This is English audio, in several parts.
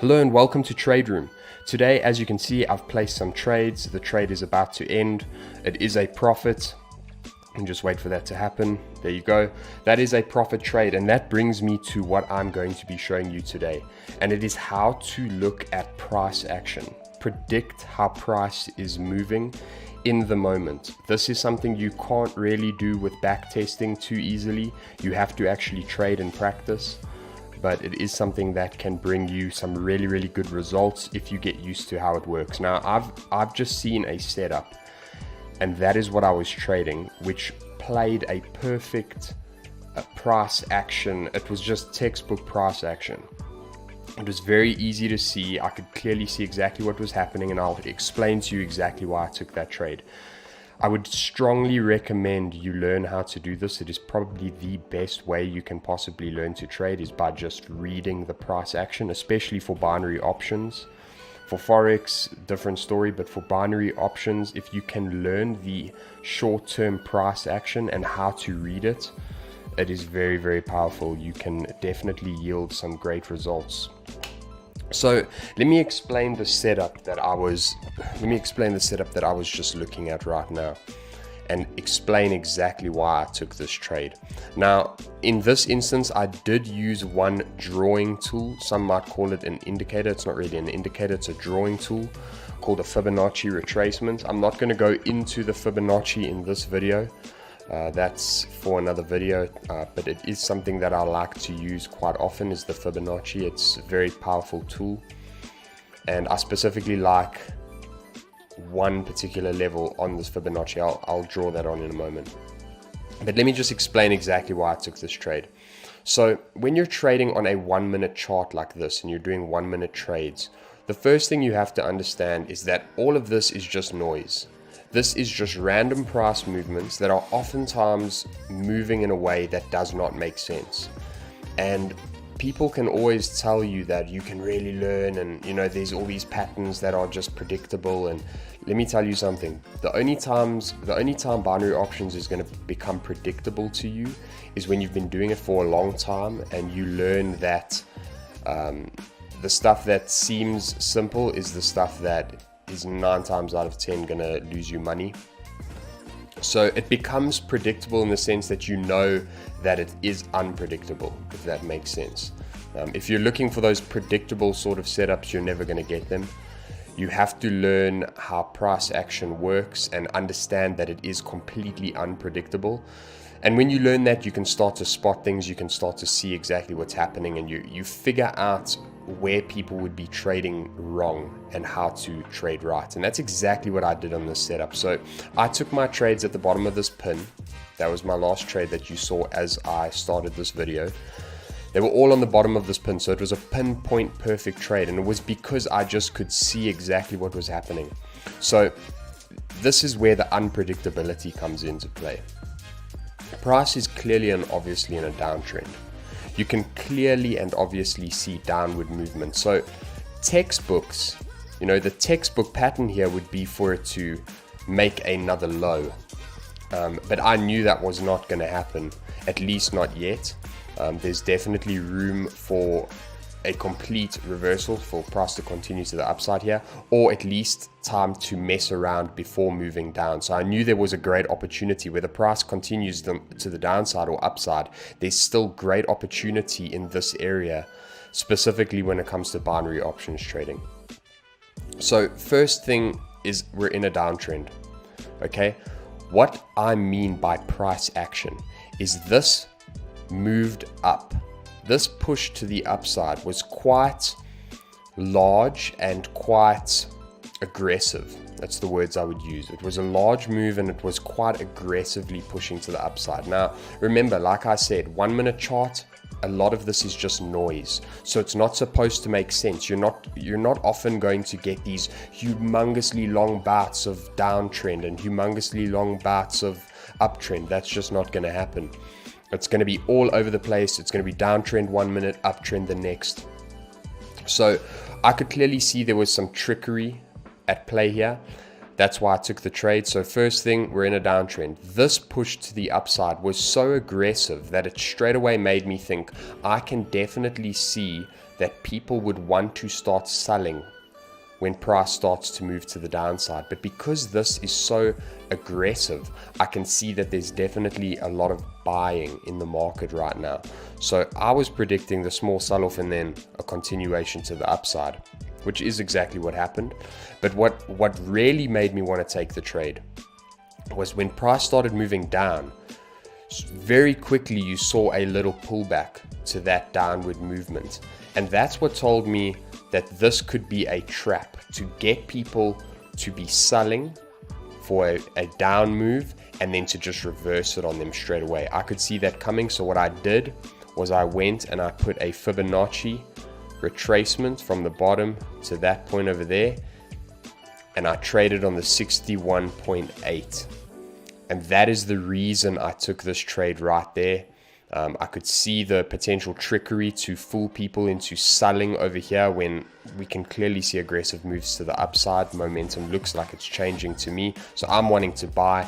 Hello and welcome to Trade Room. Today, as you can see, I've placed some trades. The trade is about to end. It is a profit. And just wait for that to happen. There you go. That is a profit trade, and that brings me to what I'm going to be showing you today. And it is how to look at price action, predict how price is moving in the moment. This is something you can't really do with back testing too easily. You have to actually trade and practice. But it is something that can bring you some really good results if you get used to how it works. Now, I've just seen a setup, and that is what I was trading, which played a perfect price action. It was just textbook price action. It was very easy to see. I could clearly see exactly what was happening, and I'll explain to you exactly why I took that trade. I would strongly recommend you learn how to do this. It is probably the best way you can possibly learn to trade is by just reading the price action, especially for binary options. For Forex, different story, but for binary options, if you can learn the short-term price action and how to read it, it is very powerful. You can definitely yield some great results. So let me explain the setup that I was just looking at right now, and explain exactly why I took this trade. Now, in this instance, I did use one drawing tool. Some might call it an indicator. It's not really an indicator, it's a drawing tool called a Fibonacci retracement. I'm not going to go into the Fibonacci in this video. That's for another video, but it is something that I like to use quite often, is the Fibonacci. It's a very powerful tool, and I specifically like one particular level on this Fibonacci. I'll draw that on in a moment, but let me just explain exactly why I took this trade. So when you're trading on a 1 minute chart like this and you're doing 1 minute trades, the first thing you have to understand is that all of this is just noise. This is just random price movements that are oftentimes moving in a way that does not make sense. And people can always tell you that you can really learn, and there's all these patterns that are just predictable. And let me tell you something, the only time binary options is going to become predictable to you is when you've been doing it for a long time and you learn that the stuff that seems simple is the stuff that is 9 times out of 10 gonna lose you money. So it becomes predictable in the sense that you know that it is unpredictable, if that makes sense. If you're looking for those predictable sort of setups, you're never gonna get them. You have to learn how price action works and understand that it is completely unpredictable. And when you learn that, you can start to spot things, you can start to see exactly what's happening, and you figure out where people would be trading wrong and how to trade right. And that's exactly what I did on this setup. So I took my trades at the bottom of this pin. That was my last trade that you saw as I started this video. They were all on the bottom of this pin, so it was a pinpoint perfect trade, and it was because I just could see exactly what was happening. So this is where the unpredictability comes into play. Price is clearly and obviously in a downtrend. You can clearly and obviously see downward movement. So textbooks, the textbook pattern here would be for it to make another low. But I knew that was not going to happen, at least not yet. There's definitely room for a complete reversal, for price to continue to the upside here, or at least time to mess around before moving down. So I knew there was a great opportunity where the price continues to the downside or upside. There's still great opportunity in this area, specifically when it comes to binary options trading. So first thing is we're in a downtrend. Okay, what I mean by price action is this moved up. This push to the upside was quite large and quite aggressive. That's the words I would use. It was a large move and it was quite aggressively pushing to the upside. Now, remember, like I said, 1 minute chart, a lot of this is just noise. So it's not supposed to make sense. You're not often going to get these humongously long bouts of downtrend and humongously long bouts of uptrend. That's just not going to happen. It's going to be all over the place. It's going to be downtrend 1 minute, uptrend the next. So I could clearly see there was some trickery at play here. That's why I took the trade. So first thing, we're in a downtrend. This push to the upside was so aggressive that it straight away made me think I can definitely see that people would want to start selling when price starts to move to the downside. But because this is so aggressive, I can see that there's definitely a lot of buying in the market right now. So I was predicting the small sell-off and then a continuation to the upside, which is exactly what happened. But what really made me want to take the trade was when price started moving down, very quickly you saw a little pullback to that downward movement. And that's what told me that this could be a trap to get people to be selling for a down move and then to just reverse it on them straight away. I could see that coming. So what I did was I went and I put a Fibonacci retracement from the bottom to that point over there, and I traded on the 61.8. And that is the reason I took this trade right there. I could see the potential trickery to fool people into selling over here when we can clearly see aggressive moves to the upside. Momentum looks like it's changing to me. So I'm wanting to buy.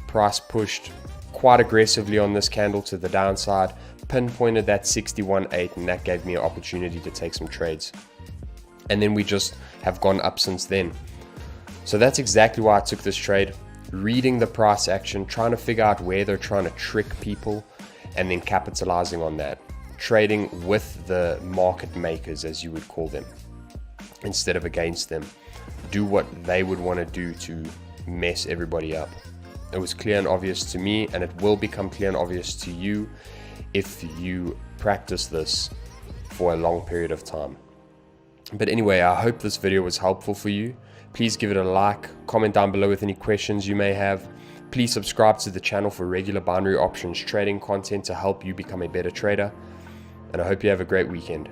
Price pushed quite aggressively on this candle to the downside, pinpointed that 61.8, and that gave me an opportunity to take some trades. And then we just have gone up since then. So that's exactly why I took this trade. Reading the price action, trying to figure out where they're trying to trick people, and then capitalizing on that. Trading with the market makers, as you would call them, instead of against them. Do what they would want to do to mess everybody up. It was clear and obvious to me, and it will become clear and obvious to you if you practice this for a long period of time. But anyway, I hope this video was helpful for you. Please give it a like, comment down below with any questions you may have. Please subscribe to the channel for regular binary options trading content to help you become a better trader. And I hope you have a great weekend.